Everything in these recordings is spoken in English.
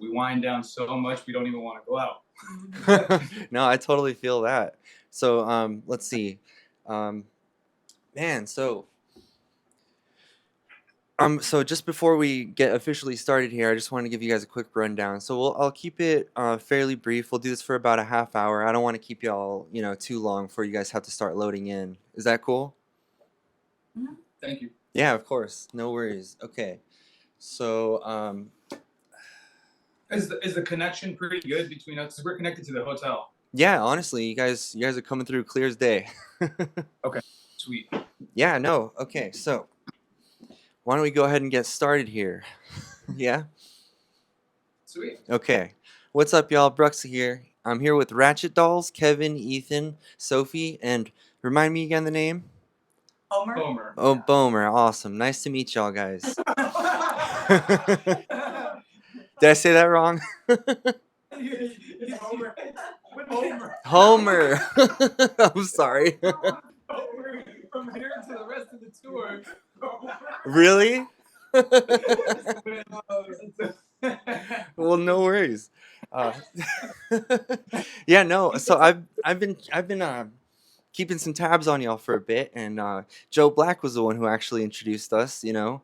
we wind down so much we don't even want to go out. No, I totally feel that. So let's see. Um, man, so just before we get officially started here, I just want to give you guys a quick rundown. So I'll keep it fairly brief. We'll do this for about a half hour. I don't want to keep y'all, too long before you guys have to start loading in. Is that cool? Thank you. Yeah, of course. No worries. Okay. So Is the connection pretty good between us? 'Cause we're connected to the hotel. yeah, honestly, you guys are coming through clear as day. Okay, sweet. Yeah, no. Okay, so why don't we go ahead and get started here? Yeah? Sweet. Okay. What's up, y'all? Bruxa here. I'm here with Ratchet Dolls, Kevin, Ethan, Sophie, and remind me again the name? Homer. Oh, Bomer. Awesome. Nice to meet y'all, guys. Did I say that wrong? Homer. I'm sorry. Homer from here to the rest of the tour. Really? Well, no worries. Yeah, no. So I've been keeping some tabs on y'all for a bit, and Joe Black was the one who actually introduced us, and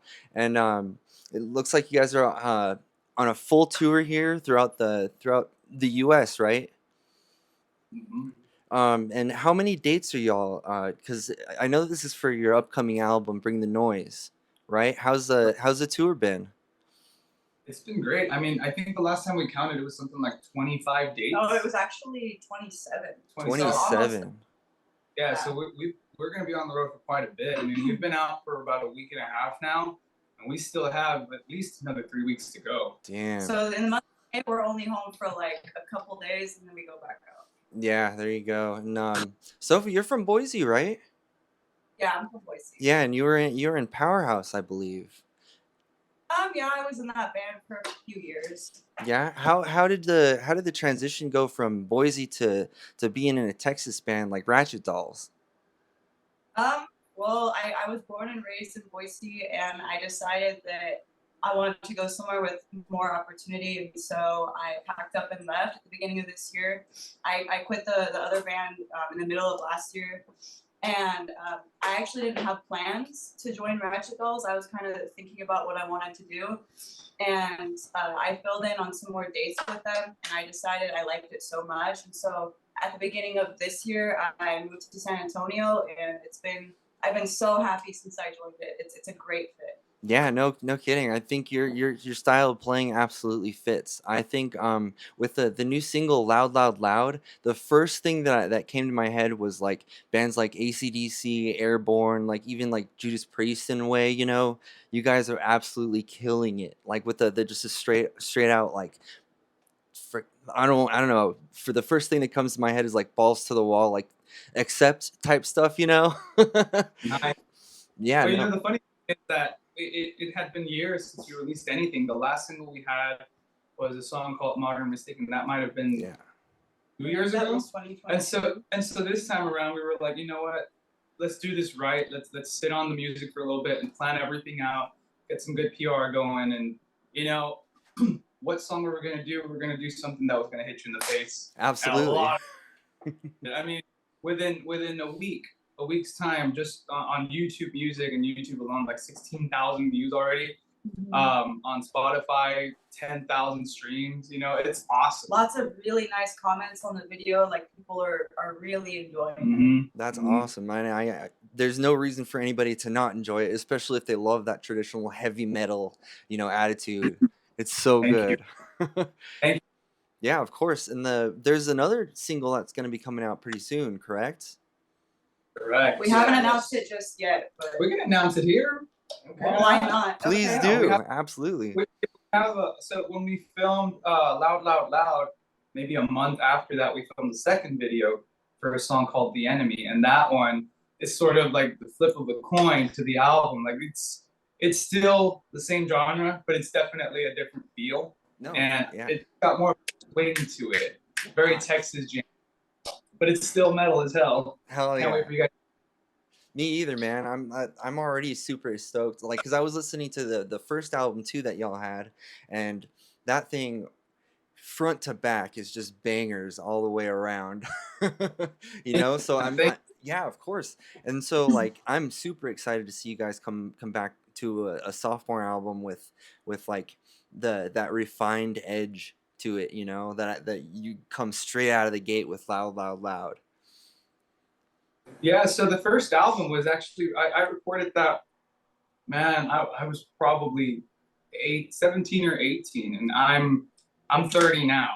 it looks like you guys are on a full tour here throughout the U.S., right? Mhm. And how many dates are y'all? Because I know this is for your upcoming album, Bring the Noise, right? How's the tour been? It's been great. I mean, I think the last time we counted, it was something like 25 dates. No, it was actually 27. 27. Yeah, so we're going to be on the road for quite a bit. I mean, we've been out for about a week and a half now, and we still have at least another 3 weeks to go. Damn. So in the month of May, we're only home for like a couple days, and then we go back out. Yeah, there you go. And Sophie, you're from Boise, right? Yeah, I'm from Boise. Yeah, and you were in Powerhouse, I believe. Yeah, I was in that band for a few years. Yeah, how did the transition go from Boise to being in a Texas band like Ratchet Dolls? Well, I was born and raised in Boise, and I decided that I wanted to go somewhere with more opportunity, and so I packed up and left at the beginning of this year. I quit the other band in the middle of last year, and I actually didn't have plans to join Ratchet Dolls. I was kind of thinking about what I wanted to do, and I filled in on some more dates with them, and I decided I liked it so much, and so at the beginning of this year, I moved to San Antonio, and I've been so happy since I joined it. It's a great fit. Yeah, no kidding. I think your style of playing absolutely fits. I think with the new single Loud Loud Loud, the first thing that came to my head was like bands like AC/DC, Airborne, like even like Judas Priest in a way, You guys are absolutely killing it. Like with the just a straight out like I don't know. For the first thing that comes to my head is like balls to the wall, like accept type stuff, Nice. Yeah, But no. the funny thing is that it had been years since you released anything. The last single we had was a song called Modern Mistake, and that might have been 2 years That ago. was 2020. And so this time around, we were like, you know what? Let's do this right. Let's sit on the music for a little bit and plan everything out, get some good PR going, and what song we were gonna do? We're gonna do something that was gonna hit you in the face. Absolutely. I mean, within a week's time, just on YouTube Music and YouTube alone, like 16,000 views already. On Spotify, 10,000 streams. It's awesome. Lots of really nice comments on the video. Like people are really enjoying it. Mm-hmm. That's awesome. I there's no reason for anybody to not enjoy it, especially if they love that traditional heavy metal, attitude. It's so Thank good. Thank you. Yeah, of course. And there's another single that's going to be coming out pretty soon, correct? Correct. We haven't announced it just yet, but We can announce it here. Okay. Well, why not? Please do. Absolutely. We have so when we filmed Loud Loud Loud, maybe a month after that, we filmed the second video for a song called The Enemy, and that one is sort of like the flip of the coin to the album. Like it's still the same genre, but it's definitely a different feel. No, and yeah. It's got more swing to it. Very Texas jam, but it's still metal as hell. Hell yeah. Can't wait for you guys. Me either, man. I'm already super stoked. Like, cause I was listening to the first album too that y'all had, and that thing, front to back is just bangers all the way around. You know, so yeah, of course. And so like I'm super excited to see you guys come back to a sophomore album with like that refined edge to it, you know, that you come straight out of the gate with Loud Loud Loud. Yeah, so the first album was actually I recorded that, man, I was probably 17 or 18, and I'm 30 now.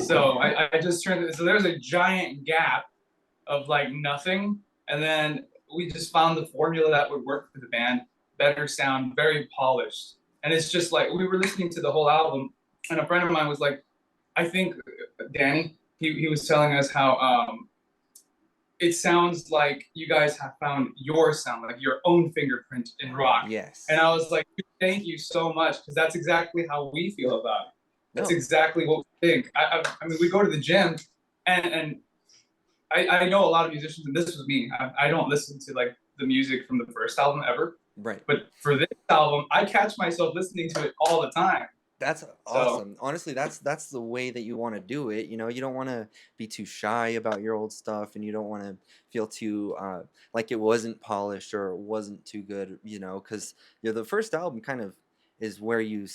So I just turned, so there's a giant gap of like nothing, and then we just found the formula that would work for the band. Better sound, very polished, and it's just like we were listening to the whole album, and a friend of mine was like, I think Danny, he was telling us how it sounds like you guys have found your sound, like your own fingerprint in rock. Yes. And I was like, thank you so much, because that's exactly how we feel about it. That's exactly what we think. I mean, we go to the gym, and I know a lot of musicians, and this was me. I don't listen to like the music from the first album ever. Right. But for this album, I catch myself listening to it all the time. That's awesome. Honestly, that's the way that you want to do it. You know, you don't want to be too shy about your old stuff, and you don't want to feel too like it wasn't polished or it wasn't too good. You know, because the first album kind of is where you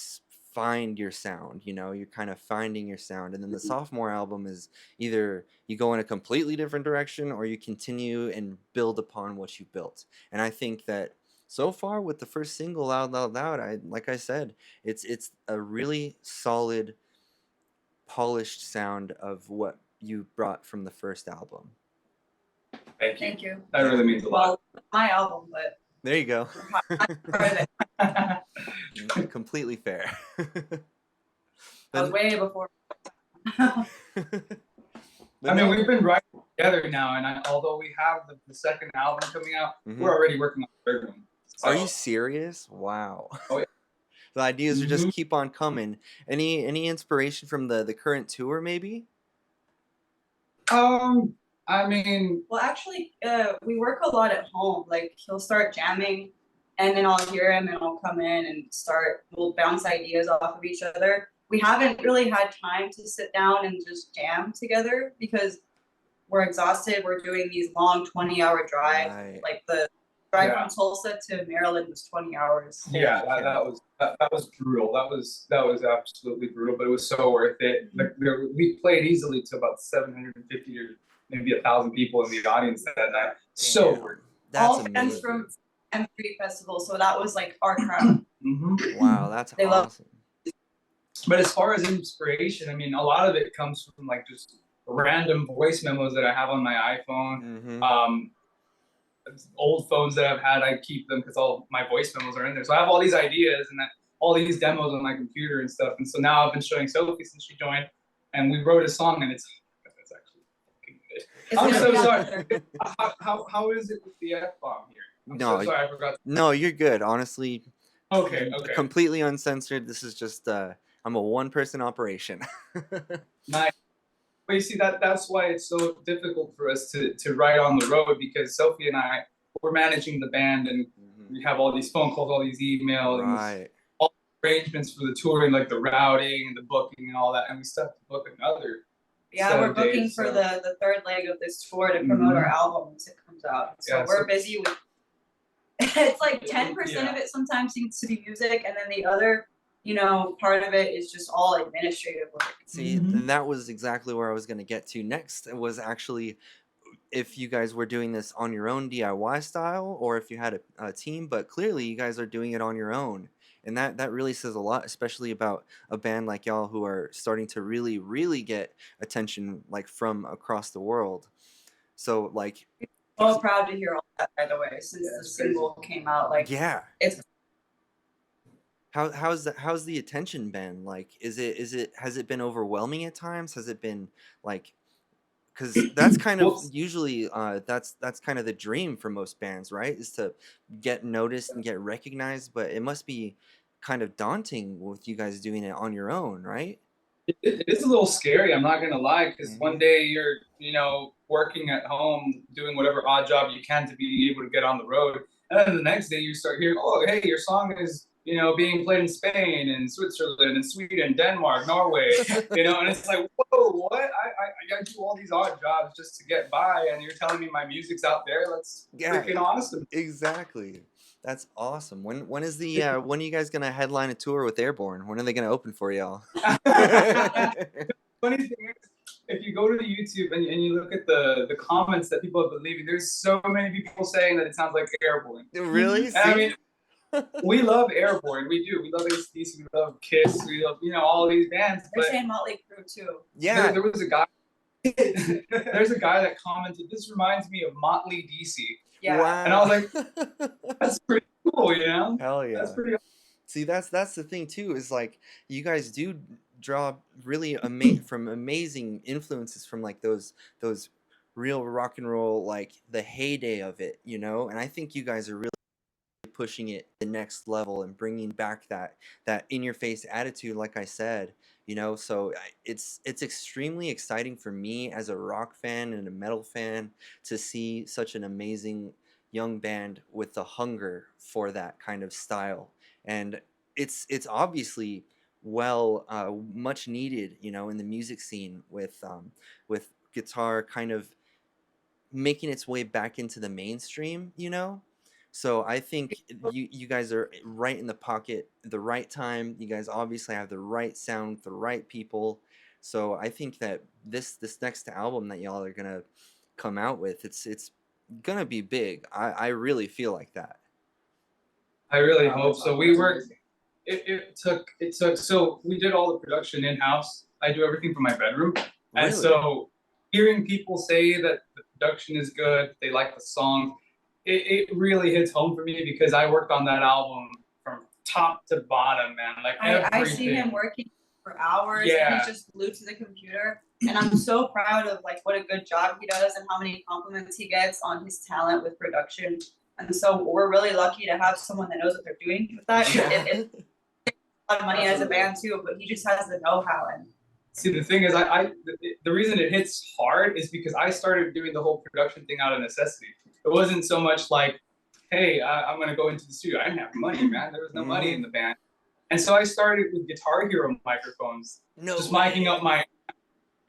find your sound. You know, you're kind of finding your sound, and then the sophomore album is either you go in a completely different direction or you continue and build upon what you built. And I think that so far with the first single, Loud Loud Loud, like I said, it's a really solid, polished sound of what you brought from the first album. Thank you. That really means a lot. Well, my album, but there you go. Completely fair. I was way before. I mean, we've been writing together now, and although we have the second album coming out, we're already working on the third one. So. Are you serious? Wow. Oh, yeah. The ideas are just keep on coming. Any inspiration from the current tour, maybe? I mean, well, actually, we work a lot at home. Like he'll start jamming, and then I'll hear him, and I'll come in and we'll bounce ideas off of each other. We haven't really had time to sit down and just jam together because we're exhausted. We're doing these long 20-hour drives. Right. Like the drive from Tulsa to Maryland was 20 hours. Yeah, that was brutal. That was absolutely brutal, but it was so worth it. Like, we played easily to about 750 or maybe 1,000 people in the audience that night. So worth it. That's all amazing. fans from M3 Festival, so that was like our crowd. Wow, that's awesome. But as far as inspiration, I mean, a lot of it comes from like just random voice memos that I have on my iPhone. Old phones that I've had, I keep them because all my voice memos are in there. So I have all these ideas and all these demos on my computer and stuff. And so now I've been showing Sophie since she joined, and we wrote a song, and it's actually fucking good. I'm so sorry. How is it with the F-bomb here? I'm so sorry, I forgot. No, you're good. Honestly. Okay. Completely uncensored. This is just I'm a one-person operation. Nice. But you see, that's why it's so difficult for us to write on the road, because Sophie and I, we're managing the band, and we have all these phone calls, all these emails, and all the arrangements for the touring, like the routing and the booking and all that, and we still have to book another. Yeah, we're booking for the third leg of this tour to promote our album once it comes out. So we're busy with. It's like 10% of it sometimes needs to be music, and then the other, part of it is just all administrative work. See, and that was exactly where I was going to get to next. It was actually if you guys were doing this on your own DIY style, or if you had a team, but clearly you guys are doing it on your own. And that really says a lot, especially about a band like y'all who are starting to really, really get attention like from across the world. So like, so proud to hear all that, by the way, since the single came out. Like, it's. How's the attention been? Like, has it been overwhelming at times? Has it been like, because that's kind of usually that's kind of the dream for most bands, right? Is to get noticed and get recognized, but it must be kind of daunting with you guys doing it on your own, right? It is a little scary, I'm not gonna lie, because one day you're working at home doing whatever odd job you can to be able to get on the road, and then the next day you start hearing, oh hey, your song is you know, being played in Spain and Switzerland and Sweden, Denmark, Norway, you know, and it's like, whoa, what? I gotta do all these odd jobs just to get by, and you're telling me my music's out there? That's freaking awesome. Exactly. That's awesome. When is the when are you guys gonna headline a tour with Airborne? When are they gonna open for y'all? Funny thing is, if you go to YouTube and you look at the comments that people have been leaving, there's so many people saying that it sounds like Airborne. Really? And I mean, we love Airborne. We do. We love AC/DC. We love Kiss. We love, you know, all these bands. They're But saying Motley Crue too. Yeah. there was a guy. There's a guy that commented, "This reminds me of Motley DC." Yeah. Wow. And I was like, "That's pretty cool, you know." Hell yeah. That's pretty. See, that's the thing too, is like you guys do draw really from amazing influences from like those real rock and roll, like the heyday of it, you know. And I think you guys are really pushing it the next level and bringing back that in your face attitude, like I said, you know. So it's extremely exciting for me as a rock fan and a metal fan to see such an amazing young band with the hunger for that kind of style. And it's obviously much needed, you know, in the music scene with guitar kind of making its way back into the mainstream, you know. So I think you guys are right in the pocket at the right time. You guys obviously have the right sound, the right people. So I think that this next album that y'all are gonna come out with, it's gonna be big. I really feel like that. I really hope so. We worked. It took. So we did all the production in house. I do everything from my bedroom, and Really? so hearing people say that the production is good, they like the song, it really hits home for me because I worked on that album from top to bottom, man. Like I see him working for hours, Yeah. and he's just glued to the computer. And I'm so proud of like what a good job he does and how many compliments he gets on his talent with production. And so we're really lucky to have someone that knows what they're doing with that. It's a lot of money as a band too, but he just has the know-how. And See, the thing is, the reason it hits hard is because I started doing the whole production thing out of necessity. It wasn't so much like, hey, I'm going to go into the studio. I didn't have money, man. There was no money in the band. And so I started with Guitar Hero microphones. Just miking up my...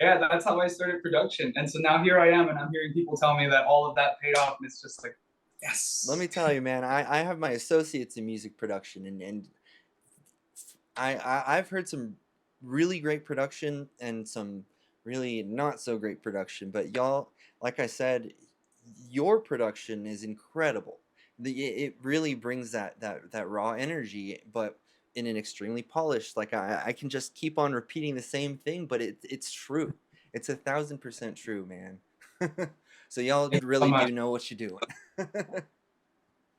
Yeah, that's how I started production. And so now here I am, and I'm hearing people tell me that all of that paid off, and it's just like, yes. Let me tell you, man, I have my associates in music production, and I've heard some really great production and some really not so great production, but y'all, like I said, your production is incredible. It really brings that raw energy, but in an extremely polished, like I can just keep on repeating the same thing, but it's true. It's 1,000% true, man. So y'all really do know what you're doing.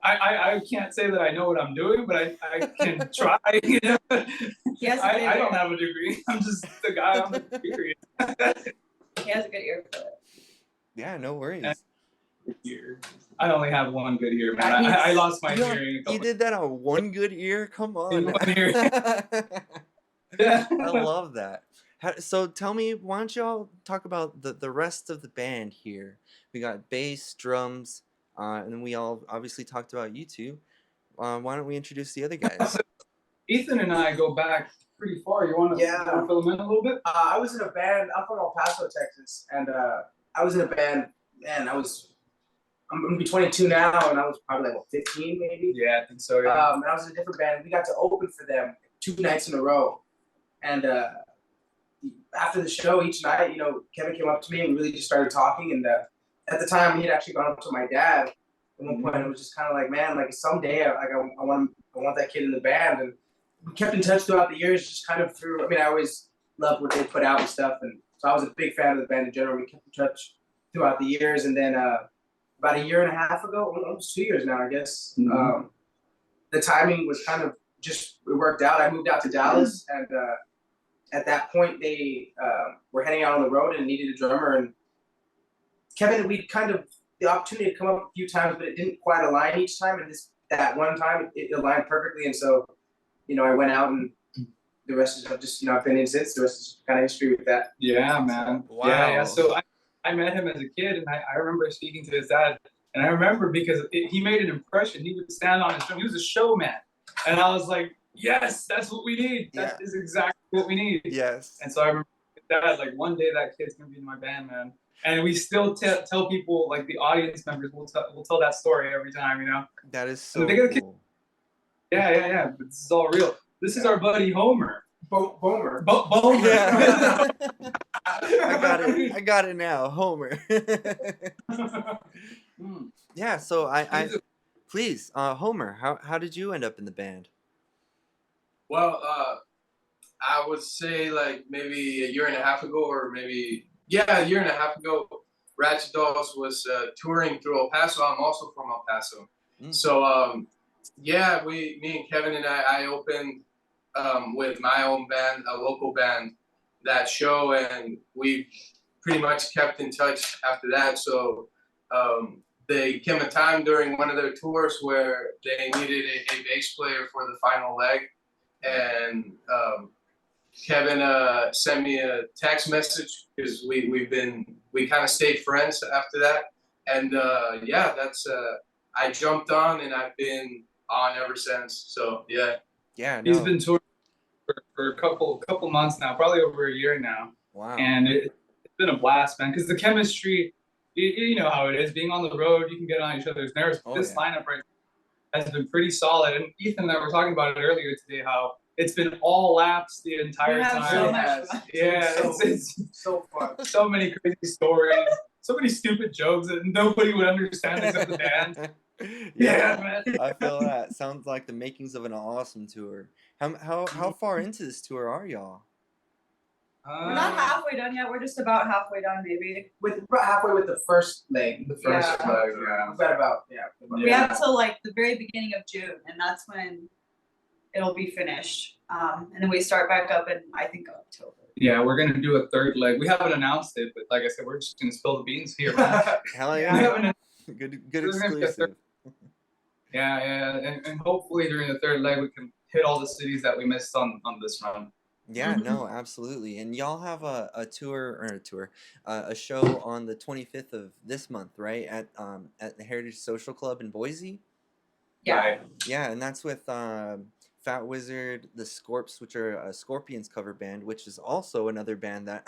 I can't say that I know what I'm doing, but I can try. You know? I don't have a degree. I'm just the guy on the period. he has a good ear for it. Yeah, no worries. I only have one good ear, man. I lost my hearing. You did that on one good ear? Come on. Yeah. I love that. So tell me, why don't y'all talk about the rest of the band here? We got bass, drums, and then we all obviously talked about you two. Why don't we introduce the other guys? So Ethan and I go back pretty far. You want to fill them in a little bit? I was in a band. I'm from El Paso, Texas, and I was in a band. Man, I'm gonna be 22 now, and I was probably like 15, maybe. Yeah, I think so. Yeah. And I was in a different band. We got to open for them 2 nights in a row, and after the show, each night, you know, Kevin came up to me and we really just started talking. And at the time, he had actually gone up to my dad. At one point, it was just kind of like, man, like someday, I want that kid in the band. And we kept in touch throughout the years, just kind of through. I mean, I always loved what they put out and stuff, and so I was a big fan of the band in general. We kept in touch throughout the years, and then about 1.5 years ago, almost 2 years now, I guess. The timing was kind of just, it worked out. I moved out to Dallas, and at that point, they were heading out on the road and needed a drummer. And Kevin, we'd kind of, the opportunity had come up a few times, but it didn't quite align each time. And that one time, it aligned perfectly. And so, you know, I went out, and the rest is just, you know, I've been in since. The rest is kind of history with that. Yeah, man. Wow. Yeah. So I met him as a kid, and I remember speaking to his dad, and I remember because he made an impression. He would stand on his drum. He was a showman, And I was like, yes, that's what we need. Yeah. That is exactly what we need. Yes. And so I remember that, like, one day that kid's gonna be in my band, man. And we still tell people, like the audience members, we'll tell that story every time, you know. That is so cool. Yeah. But this is all real. This is our buddy Homer. Bomer. Bomer. Yeah. I got it now, Homer. Yeah, so I please, Homer, how did you end up in the band? Well, I would say like maybe a year and a half ago, or maybe a year and a half ago, Ratchet Dolls was touring through El Paso. I'm also from El Paso, so me and Kevin and I opened with my own band, a local band, that show, and we pretty much kept in touch after that. So there came a time during one of their tours where they needed a bass player for the final leg, and Kevin sent me a text message because we kind of stayed friends after that, and I jumped on and I've been on ever since. So yeah. Yeah, He's been touring for a couple months now, probably over a year now. Wow. And it's been a blast, man, because the chemistry, you know how it is. Being on the road, you can get on each other's nerves. But this lineup right now has been pretty solid. And Ethan and I were talking about it earlier today, how it's been all laughs the entire time. So much fun. Yeah, it's so fun. So many crazy stories, so many stupid jokes that nobody would understand except the band. Yeah, man. I feel that. Sounds like the makings of an awesome tour. How far into this tour are y'all? We're not halfway done yet. We're just about halfway done, maybe. We're halfway with the first leg. The first leg, yeah. We've got about We have till like the very beginning of June, and that's when it'll be finished. And then we start back up in, I think, October. Yeah, we're gonna do a third leg. We haven't announced it, but like I said, we're just gonna spill the beans here. Hell yeah. Good exclusive. Yeah, and hopefully during the third leg we can hit all the cities that we missed on this run. Yeah, no, absolutely. And y'all have a show on the 25th of this month, right? At the Heritage Social Club in Boise. Yeah. Right. Yeah, and that's with Fat Wizard, the Scorps, which are a Scorpions cover band, which is also another band that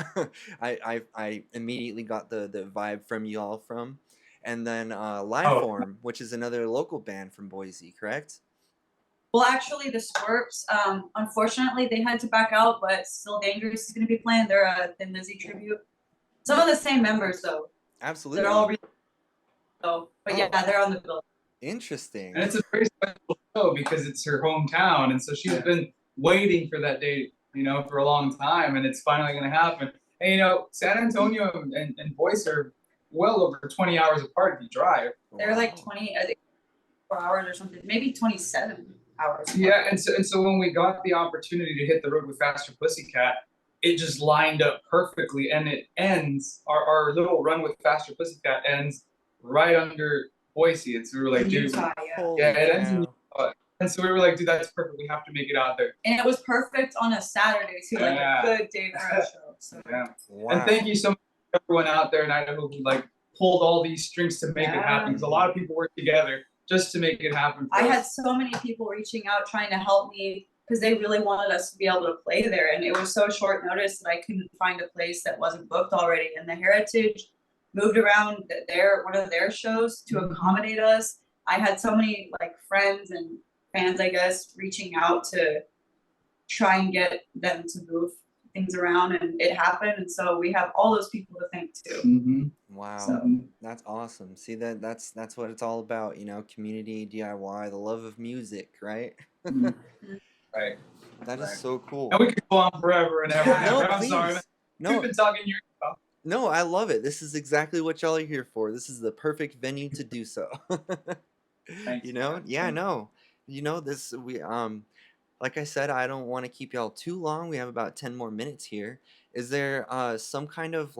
I immediately got the vibe from y'all from. And then Liveform, which is another local band from Boise, correct? Well, actually, the Scorps, unfortunately, they had to back out, but Still Dangerous is going to be playing. They're a Thin Lizzy tribute. Some of the same members, though. Absolutely. They're all they're on the bill. Interesting. And it's a very special show because it's her hometown, and so she's been waiting for that date, for a long time, and it's finally going to happen. And San Antonio and Boise are well over 20 hours apart if you drive. They're like 20, I think, 4 hours or something, maybe 27 hours. Yeah, and so when we got the opportunity to hit the road with Faster Pussycat, it just lined up perfectly, and it ends, our little run with Faster Pussycat ends right under Boise. And so we were like, dude, Utah, it ends in Utah. And so we were like, dude, that's perfect. We have to make it out there. And it was perfect on a Saturday too, like a good day for a show. So. Yeah. Wow. And thank you so much to everyone out there in Idaho who pulled all these strings to make it happen. Because a lot of people work together just to make it happen. I had so many people reaching out trying to help me because they really wanted us to be able to play there. And it was so short notice that I couldn't find a place that wasn't booked already. And the Heritage moved around one of their shows to accommodate us. I had so many friends and fans, I guess, reaching out to try and get them to move things around, and it happened. And so we have all those people to thank too. Mm-hmm. Wow, So. That's awesome. See, that's what it's all about, community, DIY, the love of music, right? Right. That is so cool. And we could go on forever and ever and No, ever. I'm please. sorry, man. No. We've been talking years ago. No, I love it. This is exactly what y'all are here for. This is the perfect venue to do so. Thanks. Yeah, no. This we like I said, I don't want to keep y'all too long. We have about 10 more minutes here. Is there some kind of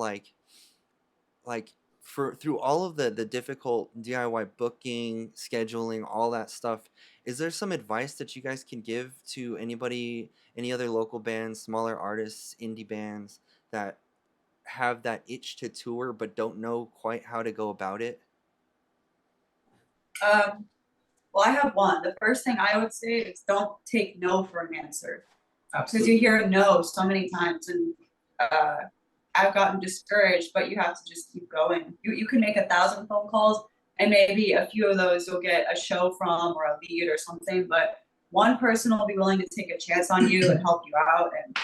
through all of the difficult DIY booking, scheduling, all that stuff, is there some advice that you guys can give to anybody, any other local bands, smaller artists, indie bands that have that itch to tour but don't know quite how to go about it? Well, I have one. The first thing I would say is don't take no for an answer. Because Absolutely. you hear no so many times, and I've gotten discouraged, but you have to just keep going. You can make 1,000 phone calls, and maybe a few of those you'll get a show from or a lead or something, but one person will be willing to take a chance on you and help you out, and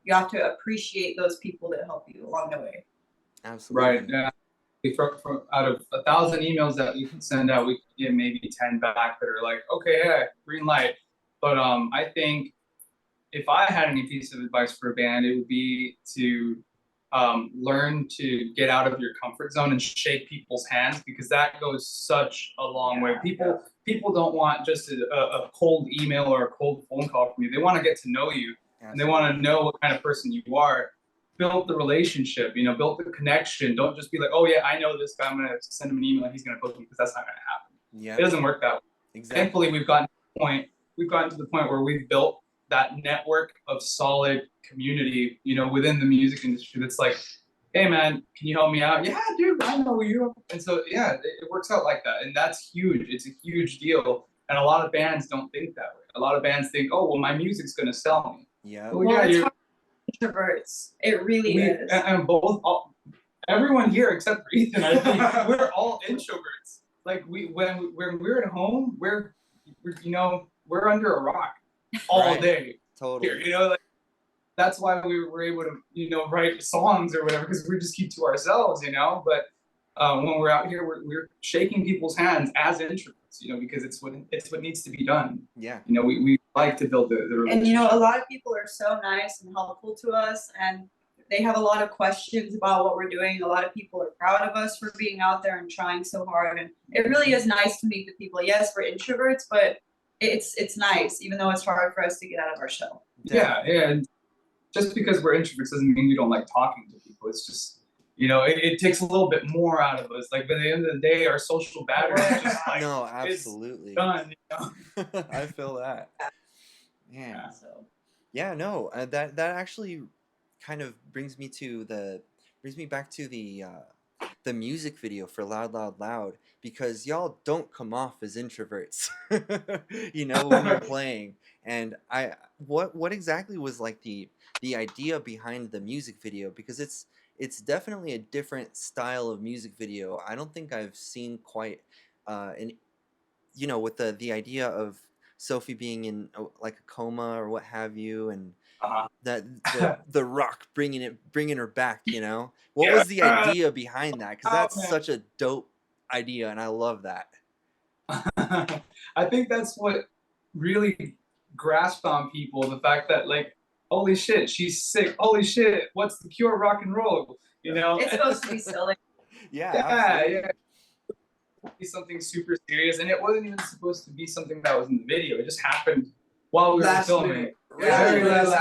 you have to appreciate those people that help you along the way. Absolutely. Right. Yeah. From out of 1,000 emails that we can send out, we can get maybe 10 back that are like, okay, yeah, green light. But I think if I had any piece of advice for a band, it would be to learn to get out of your comfort zone and shake people's hands, because that goes such a long way. People don't want just a cold email or a cold phone call from you. They want to get to know you, and they want to know what kind of person you are. Build the relationship, build the connection. Don't just be like, oh yeah, I know this guy, I'm gonna send him an email and he's gonna book me, because that's not gonna happen. Yeah. It doesn't work that way. Exactly. Thankfully, we've gotten to the point where we've built that network of solid community, within the music industry. That's like, hey man, can you help me out? Yeah, dude, I know you. And so yeah, it works out like that, and that's huge. It's a huge deal, and a lot of bands don't think that way. A lot of bands think, oh well, my music's gonna sell me. Yeah. Well, Well, yeah, it's hard for introverts. It really is. and everyone here except for Ethan, I think, we're all introverts. Like when we're at home, we're under a rock all Right. day. Totally. Here, that's why we were able to write songs or whatever, because we just keep to ourselves, But when we're out here, we're shaking people's hands as introverts, because it's what needs to be done. Yeah. We like to build the relationship. And a lot of people are so nice and helpful to us, and they have a lot of questions about what we're doing. A lot of people are proud of us for being out there and trying so hard, and it really is nice to meet the people. Yes, we're introverts, but it's nice, even though it's hard for us to get out of our shell. Yeah, and just because we're introverts doesn't mean we don't like talking to people. It's just, it takes a little bit more out of us. Like, by the end of the day, our social battery is just like, No, absolutely. it's done. I feel that. Yeah. So Yeah, no, that actually kind of brings me back to the music video for Loud Loud Loud, because y'all don't come off as introverts, when you're playing. And what exactly was like the idea behind the music video? Because it's definitely a different style of music video. I don't think I've seen quite with the idea of Sophie being in like a coma or what have you, and that the rock bringing her back. What was the idea behind that? Because that's such a dope idea, and I love that. I think that's what really grasped on people, the fact that, like, holy shit, she's sick. Holy shit, what's the cure of rock and roll? it's supposed to be silly. Yeah, yeah. Be something super serious, and it wasn't even supposed to be something that was in the video. It just happened while we were filming. Really?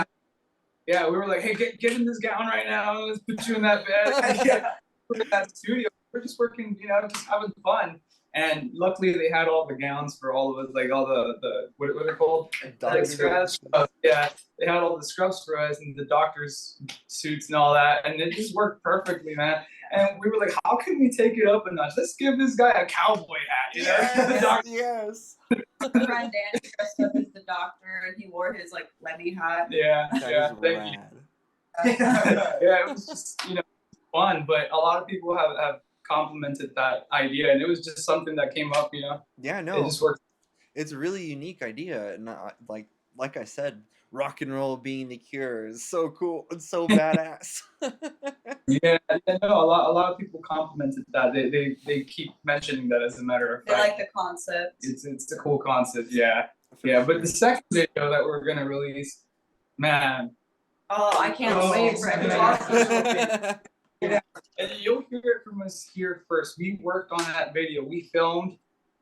Yeah, we were like, hey, get in this gown right now. Let's put you in that bed. We're in that studio. We're just working, just having fun. And luckily, they had all the gowns for all of us, like all the what are they called? Like scrubs. Yeah, they had all the scrubs for us and the doctor's suits and all that, and it just worked perfectly, man. And we were like, how can we take it up a notch? Let's give this guy a cowboy hat, Yes. My friend Dan dressed up as the doctor, and he wore his like Lemmy hat. Yeah, That is thank rad. you. Yeah, it was just fun, but a lot of people have complimented that idea, and it was just something that came up. Yeah, no, it just worked. It's a really unique idea, and like I said, rock and roll being the cure is so cool and so badass. Yeah, no, a lot of people complimented that. They keep mentioning that, as a matter of They fact. like the concept. It's a cool concept, yeah. For Yeah, but sure. the second video that we're gonna release, man, Oh, I can't wait for everyone. and you'll hear it from us here first. We worked on that video. We filmed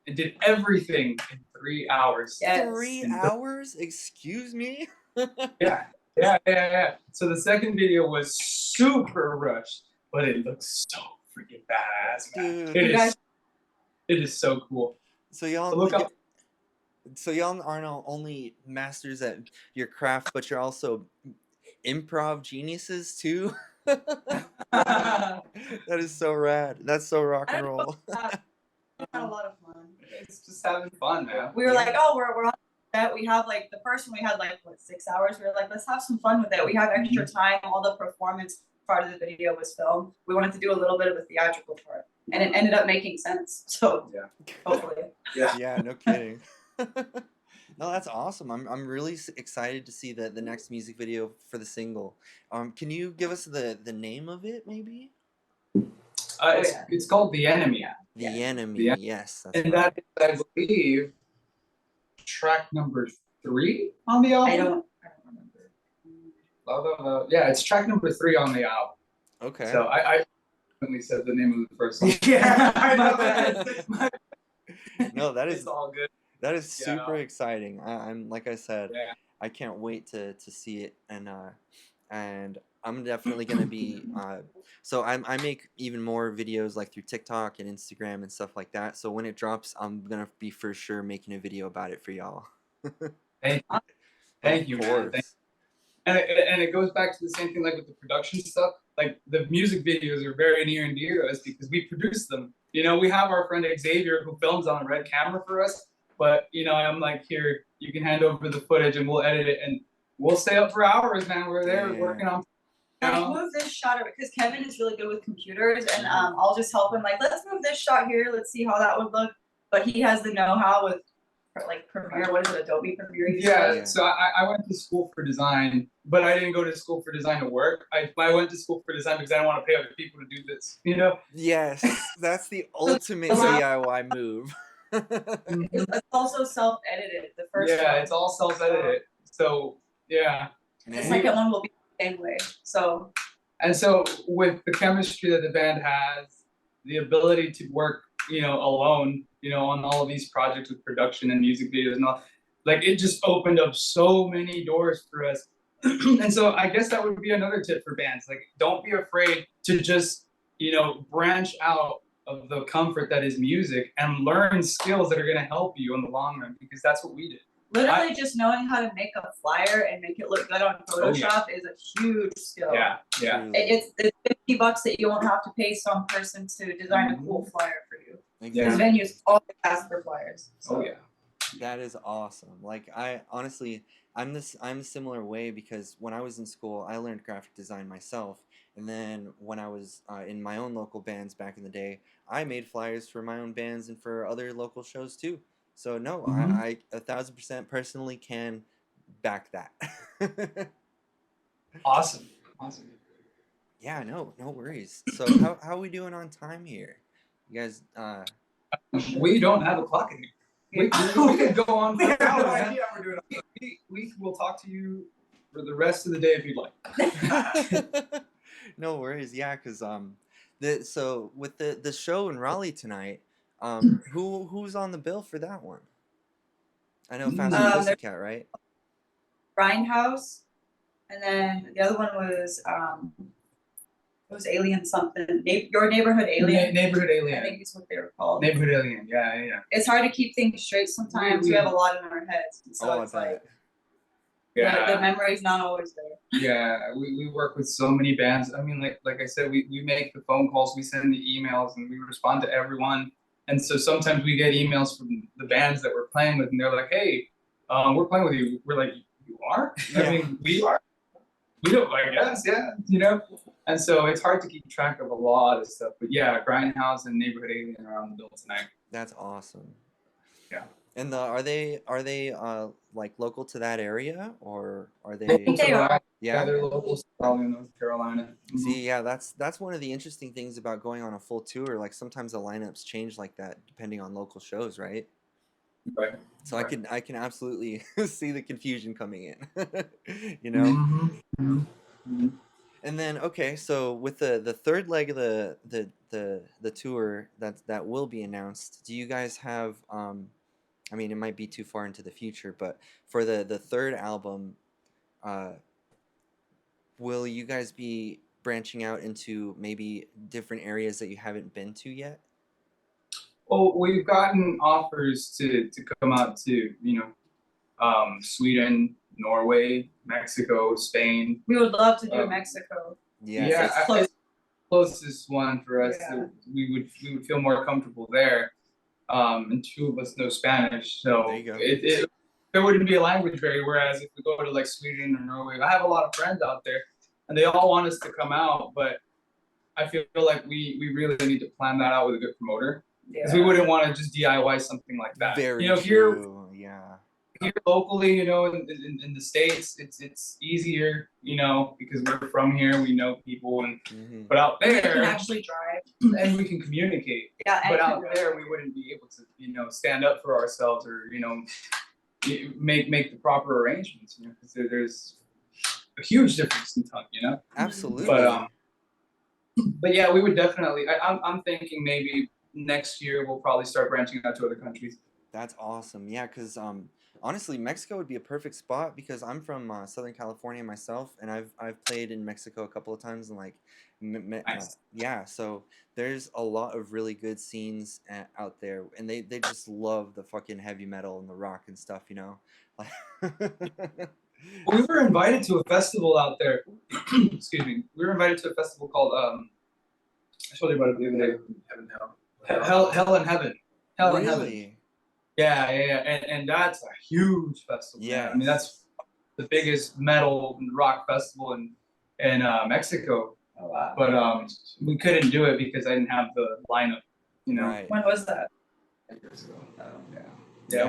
and did everything in 3 hours. Yes. 3 hours? Excuse me? Yeah. So the second video was super rushed, but it looks so freaking badass, man. Dude. It is so cool. So y'all So look up. So y'all aren't only masters at your craft, but you're also improv geniuses too. That is so rad. That's so rock and roll. had a lot of fun. It's just having fun, man. We were like, oh, we're on that. We have like the first one we had like what 6 hours. We were like, let's have some fun with it. We have extra time. All the performance part of the video was filmed. We wanted to do a little bit of a theatrical part, and it ended up making sense. So Yeah. hopefully. Yeah, no kidding. No, that's awesome. I'm really excited to see the next music video for the single. Can you give us the name of it, maybe? It's called The Enemy. The Enemy. The Yes, that's And right. that is, I believe, track number 3 on the album. I don't remember. Yeah, it's track number 3 on the album. Okay. So I definitely said the name of the first song. Yeah, I My know. bad. No, that It's is all good. that is Yeah. super exciting. I'm like I said, Yeah. I can't wait to see it, and I'm definitely gonna be. So I make even more videos like through TikTok and Instagram and stuff like that. So when it drops, I'm gonna be for sure making a video about it for y'all. Thank you, Of man. course. And it goes back to the same thing like with the production stuff. Like the music videos are very near and dear to us because we produce them. You know, we have our friend Xavier who films on a red camera for us. But you know, I'm like, here, you can hand over the footage and we'll edit it, and we'll stay up for hours, man. We're there Yeah. working on. Can we move this shot because Kevin is really good with computers, and I'll just help him. Like, let's move this shot here. Let's see how that would look. But he has the know-how with like Premiere. What is it, Adobe Premiere? Yeah, so I went to school for design, but I didn't go to school for design to work. I went to school for design because I don't want to pay other people to do this, you know? Yes, that's the ultimate DIY move. It's also self-edited. The first one. It's all self-edited. So, yeah. The second one will be the same way. So. And so with the chemistry that the band has, the ability to work, you know, alone, you know, on all of these projects with production and music videos and all, like it just opened up so many doors for us. And so I guess that would be another tip for bands. Like, don't be afraid to just, you know, branch out of the comfort that is music and learn skills that are going to help you in the long run, because that's what we did. Literally just knowing how to make a flyer and make it look good on Photoshop is a huge skill. Yeah. It's $50 that you won't have to pay some person to design a cool flyer for you. Because Exactly. venues always ask for flyers. So. Oh yeah. That is awesome. Like I honestly, I'm a similar way because when I was in school, I learned graphic design myself, and then when I was in my own local bands back in the day, I made flyers for my own bands and for other local shows too. So no, I 1,000% personally can back that. Awesome. Yeah, no worries. So how are we doing on time here? You guys, We don't have a clock in here. We could go on for We have no hours, man. idea we're doing it. We will talk to you for the rest of the day if you'd like. no worries. Yeah, because so with the show in Raleigh tonight, who's on the bill for that one? I know Fast and Pussycat, right? Grindhouse, and then the other one was it was Alien something. Your Neighborhood Alien. Neighborhood Alien. I think is what they were called. Neighborhood Alien. Yeah. It's hard to keep things straight sometimes. We have a lot in our heads, and so it's like the memory's not always there. Yeah, we work with so many bands. I mean, like I said, we make the phone calls, we send the emails, and we respond to everyone. And so sometimes we get emails from the bands that we're playing with, and they're like, "Hey, we're playing with you." We're like, "You are?" Yeah. I mean, we are. We don't, I guess, yeah, you know. And so it's hard to keep track of a lot of stuff. But yeah, Grindhouse and Neighborhood Alien are on the bill tonight. That's awesome. Yeah. And are they like local to that area, or are they? I think they are. Yeah, they're local, probably in North Carolina. See, yeah, that's one of the interesting things about going on a full tour. Like sometimes the lineups change like that depending on local shows, right? Right. So I can absolutely see the confusion coming in. You know. Mm-hmm. And then okay, so with the third leg of the tour that will be announced, do you guys have I mean, it might be too far into the future, but for the third album, will you guys be branching out into maybe different areas that you haven't been to yet? Well, we've gotten offers to come out to, you know, Sweden, Norway, Mexico, Spain. We would love to do Mexico. Yeah. It's close. Closest one for us. Yeah. That we would feel more comfortable there. and 2 of us know Spanish. So There you go. there wouldn't be a language barrier. Whereas if we go to like Sweden or Norway, I have a lot of friends out there, and they all want us to come out, but I feel like we really need to plan that out with a good promoter, because we wouldn't want to just DIY something like that. Very you know, if true. Yeah. here locally, you know, in the States, it's easier, you know, because we're from here, we know people, and but out We can there, actually drive. and we can communicate. Yeah, But and out there, we wouldn't be able to, you know, stand up for ourselves, or, you know, make the proper arrangements, you know, because there's a huge difference in tongue, you know. Absolutely. But yeah, we would definitely. I'm thinking maybe next year we'll probably start branching out to other countries. That's awesome. Yeah, because honestly, Mexico would be a perfect spot because I'm from Southern California myself, and I've played in Mexico a couple of times, and like, Nice. yeah. So there's a lot of really good scenes out there, and they just love the fucking heavy metal and the rock and stuff, you know. We were invited to a festival out there. Excuse me. We were invited to a festival called I told you about it the other day. Hell and Heaven. Hell and Heaven. Really? Yeah. And that's a huge festival. Yeah. I mean, that's the biggest metal and rock festival in Mexico. Oh wow. But we couldn't do it because I didn't have the lineup. You know. Right. When was that? Years ago. Yeah.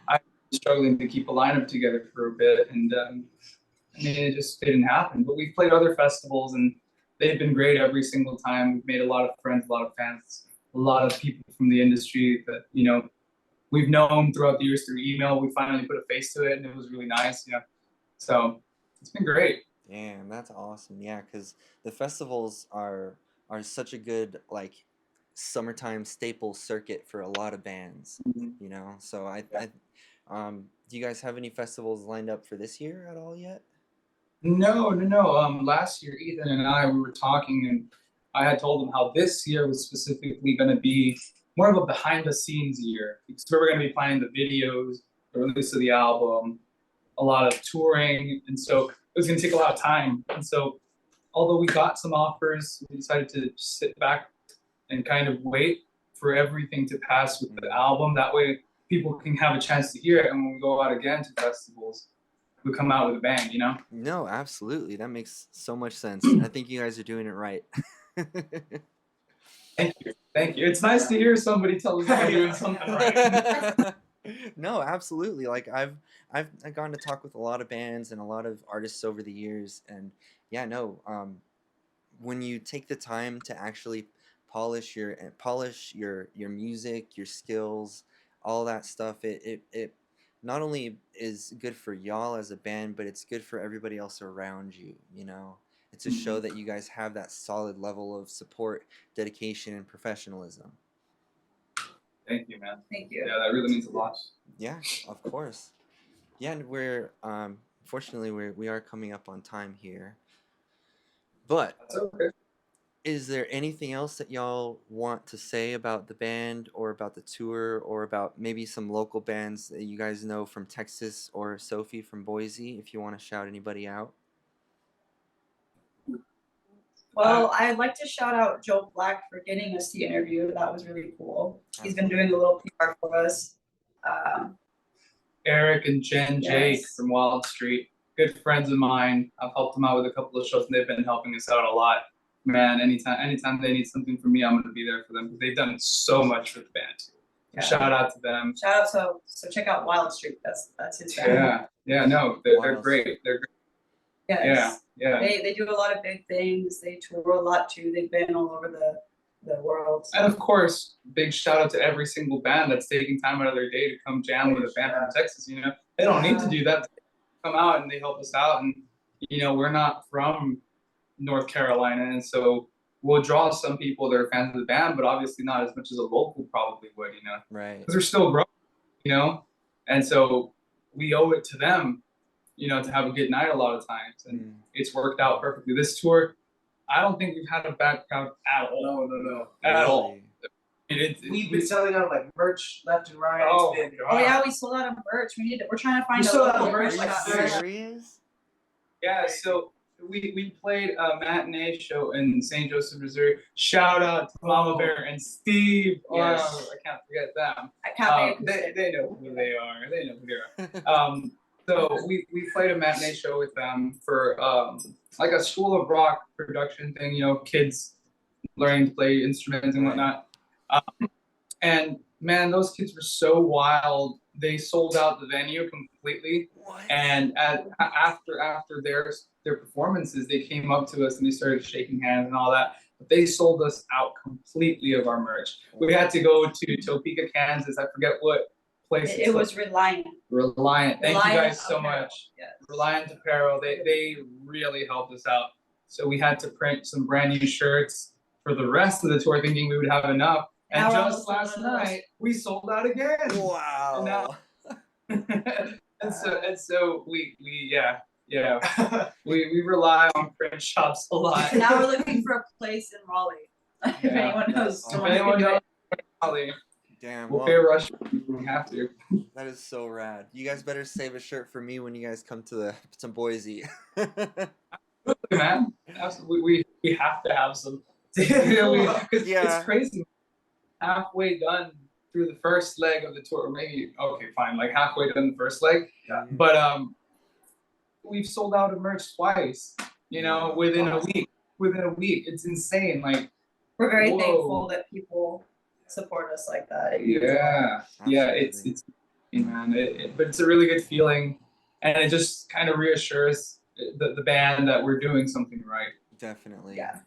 I was struggling to keep a lineup together for a bit, and I mean, it just didn't happen. But we've played other festivals, and they've been great every single time. We've made a lot of friends, a lot of fans, a lot of people from the industry that, you know, we've known throughout the years through email. We finally put a face to it, and it was really nice, you know. So it's been great. Damn, that's awesome. Yeah, because the festivals are such a good like summertime staple circuit for a lot of bands, you know. So do you guys have any festivals lined up for this year at all yet? No. Last year, Ethan and I, we were talking, and I had told him how this year was specifically going to be more of a behind-the-scenes year, because we were going to be planning the videos, the release of the album, a lot of touring, and so it was going to take a lot of time. And so, although we got some offers, we decided to sit back and kind of wait for everything to pass with the album. That way, people can have a chance to hear it, and when we go out again to festivals, we come out with a bang, you know? No, absolutely. That makes so much sense. I think you guys are doing it right. Thank you. It's nice to hear somebody tell us we're doing something right. No, absolutely. Like I've gone to talk with a lot of bands and a lot of artists over the years, and yeah, no. When you take the time to actually polish your music, your skills, all that stuff, it not only is good for y'all as a band, but it's good for everybody else around you, you know. It's a show that you guys have that solid level of support, dedication, and professionalism. Thank you, man. Thank you. Yeah, that really means a lot. Yeah, of course. Yeah, and we're fortunately we are coming up on time here. But That's okay. is there anything else that y'all want to say about the band or about the tour or about maybe some local bands that you guys know from Texas or Sophie from Boise, if you want to shout anybody out? Well, I'd like to shout out Joe Black for getting us the interview. That was really cool. He's been doing a little PR for us. Eric and Jen Jake Yes. from Wild Street, good friends of mine. I've helped them out with a couple of shows, and they've been helping us out a lot. Man, anytime they need something from me, I'm gonna be there for them, because they've done so much for the band. Yeah. Shout out to them. Shout out, so check out Wild Street. That's his band. Yeah, no, they're Wild great. They're great. Yes. Yeah. They do a lot of big things. They tour a lot too. They've been all over the world. And of course, big shout out to every single band that's taking time out of their day to come jam with a band from Texas. You know, they don't need to do that. They come out and they help us out. And you know, we're not from North Carolina, and so we'll draw some people that are fans of the band, but obviously not as much as a local probably would. You know, Right. because they're still growing. You know, and so we owe it to them, you know, to have a good night a lot of times, and it's worked out perfectly. This tour, I don't think we've had a bad crowd at all. No. At all. We've been selling out like merch left and right. Oh, It's been, Oh yeah, we sold out of merch. We're trying to find We a sold out local of merch merch, shop. like, Serious? Yeah, so we played a matinee show in St. Joseph, Missouri. Shout out to Mama Bear and Steve. Yes. I can't forget them. I can't They know who they are. They know who they are. So we played a matinee show with them for like a School of Rock production thing. You know, kids learning to play instruments and whatnot. And man, those kids were so wild. They sold out the venue completely. What? And after their performances, they came up to us and they started shaking hands and all that. But they sold us out completely of our merch. We had to go to Topeka, Kansas. I forget what place. It was Reliant. Reliant. Thank you guys so Apparel. much. Yes. Reliant Apparel. They really helped us out. So we had to print some brand new shirts for the rest of the tour, thinking we would have enough. And Now we're just almost last sold out. night, we sold out again. Wow. And so we we rely on print shops a lot. Now we're looking for a place in Raleigh. If Yeah, anyone knows that's someone If who anyone can do knows, it. Raleigh, Damn. we'll Well, pay a rush. We have to. that is so rad. You guys better save a shirt for me when you guys come to Boise. Man, absolutely, we have to have some. Because Yeah. it's crazy. Halfway done through the first leg of the tour, or maybe okay, fine, like halfway done the first leg. Yeah. But we've sold out of merch twice. You know, Yeah. within a week. Within a week, it's insane. Like, We're very whoa. thankful that people support us like that. It means a lot. yeah, Absolutely. it's man, but it's a really good feeling, and it just kind of reassures the band that we're doing something right. Definitely. Yeah.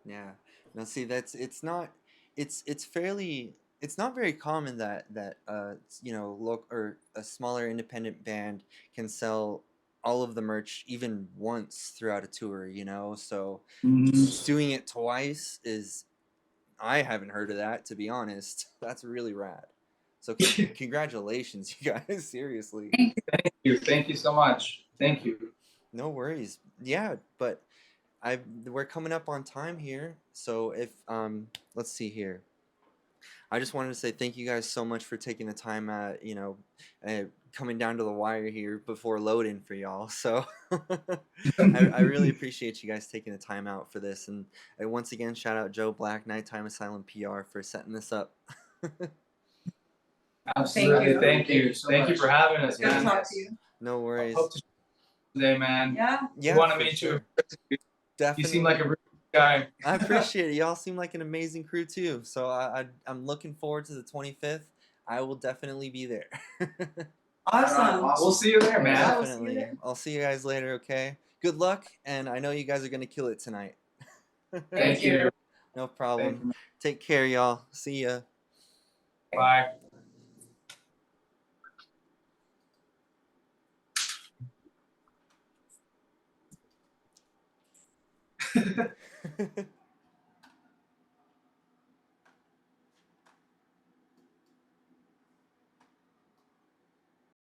Yeah. Now see, it's not very common that you know, or a smaller independent band can sell all of the merch even once throughout a tour, you know. So doing it twice is, I haven't heard of that, to be honest. That's really rad. So congratulations, you guys. Seriously. Thank you so much. Thank you. No worries. Yeah, but we're coming up on time here. So if let's see here. I just wanted to say thank you guys so much for taking the time you know, coming down to the wire here before loading for y'all. So I really appreciate you guys taking the time out for this. And once again, shout out Joe Black, Nighttime Asylum PR, for setting this up. Absolutely. you. Thank you. so Thank you much. for having us, Good to man. talk to you. No worries. Hope to see you today, man. Yeah. Yeah, we want to for meet sure. you. Definitely. You seem like a really good guy. I appreciate it. Y'all seem like an amazing crew too. So I'm looking forward to the 25th. I will definitely be there. Awesome. We'll see you there, man. Yeah, we'll see you Definitely. there. I'll see you guys later, okay? Good luck, and I know you guys are going to kill it tonight. Thank you. No Thank problem. you. Take care, y'all. See ya. Bye.